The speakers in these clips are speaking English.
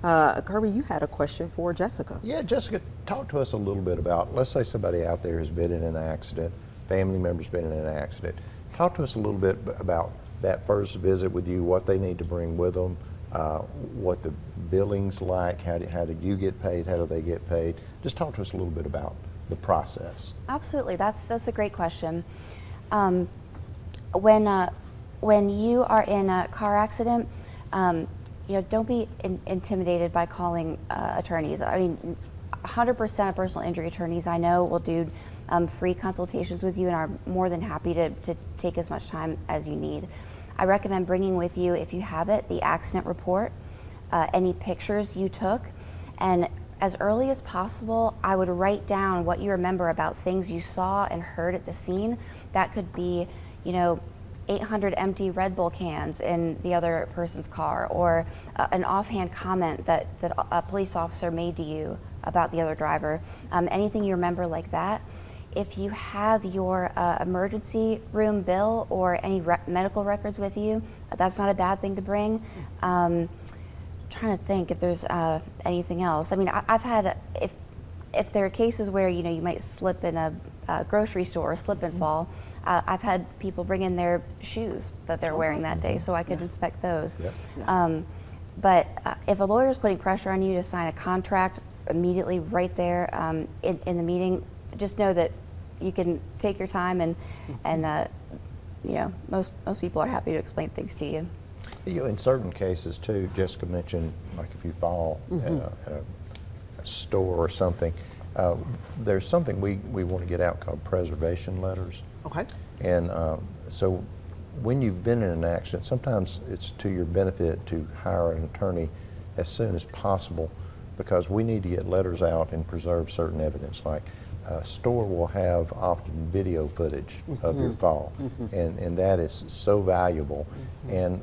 Kirby, you had a question for Jessica. Yeah, Jessica, talk to us a little bit about, let's say somebody out there has been in an accident, family member's been in an accident. Talk to us a little bit about that first visit with you, what they need to bring with them, what the billing's like, how do you get paid, how do they get paid? Just talk to us a little bit about the process. Absolutely, that's a great question. When you are in a car accident, don't be intimidated by calling attorneys. I mean, 100% of personal injury attorneys I know will do free consultations with you and are more than happy to take as much time as you need. I recommend bringing with you, if you have it, the accident report, any pictures you took, and as early as possible, I would write down what you remember about things you saw and heard at the scene. That could be, 800 empty Red Bull cans in the other person's car, or an offhand comment that a police officer made to you about the other driver. Anything you remember like that. If you have your emergency room bill or any medical records with you, that's not a bad thing to bring. Trying to think if there's anything else. I mean, I've had, if there are cases where you might slip in a grocery store or slip and fall, I've had people bring in their shoes that they're wearing that day, so I could inspect those. But if a lawyer is putting pressure on you to sign a contract immediately right there in the meeting, just know that you can take your time, and most people are happy to explain things to you. In certain cases too, Jessica mentioned, like if you fall at a store or something, there's something we want to get out called preservation letters. Okay. And so when you've been in an accident, sometimes it's to your benefit to hire an attorney as soon as possible, because we need to get letters out and preserve certain evidence. Like a store will have often video footage of your fall, and that is so valuable. And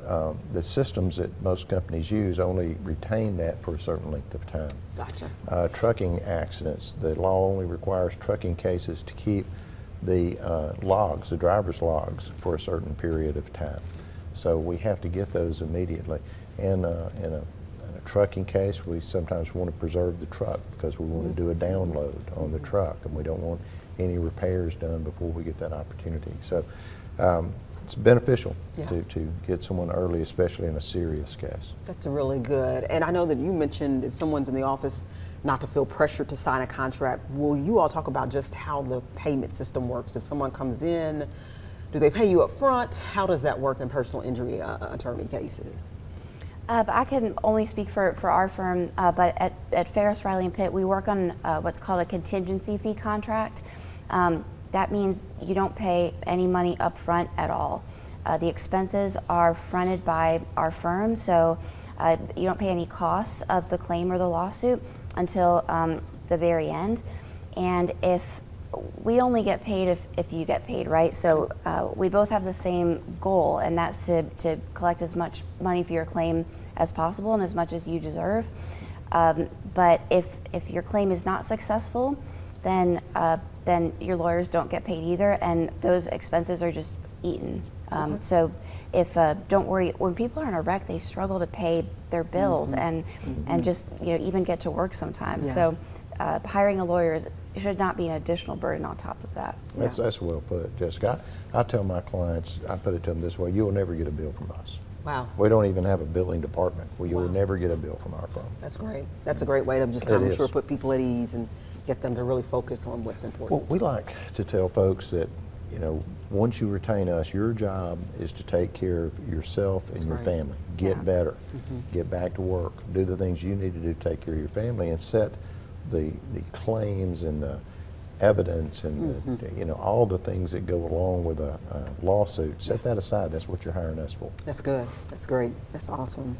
the systems that most companies use only retain that for a certain length of time. Gotcha. Trucking accidents, the law only requires trucking cases to keep the logs, the driver's logs, for a certain period of time. So we have to get those immediately. And in a trucking case, we sometimes want to preserve the truck because we want to do a download on the truck, and we don't want any repairs done before we get that opportunity. So it's beneficial to get someone early, especially in a serious case. That's really good. And I know that you mentioned if someone's in the office not to feel pressured to sign a contract. Will you all talk about just how the payment system works? If someone comes in, do they pay you up front? How does that work in personal injury attorney cases? I can only speak for our firm, but at Farris, Riley, and Pitt, we work on what's called a contingency fee contract. That means you don't pay any money up front at all. The expenses are fronted by our firm, so you don't pay any costs of the claim or the lawsuit until the very end. And if we only get paid if you get paid, right? So we both have the same goal, and that's to collect as much money for your claim as possible and as much as you deserve. But if your claim is not successful, then your lawyers don't get paid either, and those expenses are just eaten. So if don't worry, when people are in a wreck, they struggle to pay their bills and just even get to work sometimes. Yeah. So hiring a lawyer should not be an additional burden on top of that. That's well put, Jessica. I tell my clients, I put it to them this way: you will never get a bill from us. Wow. We don't even have a billing department. You will never get a bill from our firm. That's great. That's a great way to just kind of put people at ease and get them to really focus on what's important. Well, we like to tell folks that, once you retain us, your job is to take care of yourself and your family. Get better, get back to work, do the things you need to do to take care of your family, and set the claims and the evidence and the, all the things that go along with a lawsuit. Set that aside. That's what you're hiring us for. That's good. That's great. That's awesome.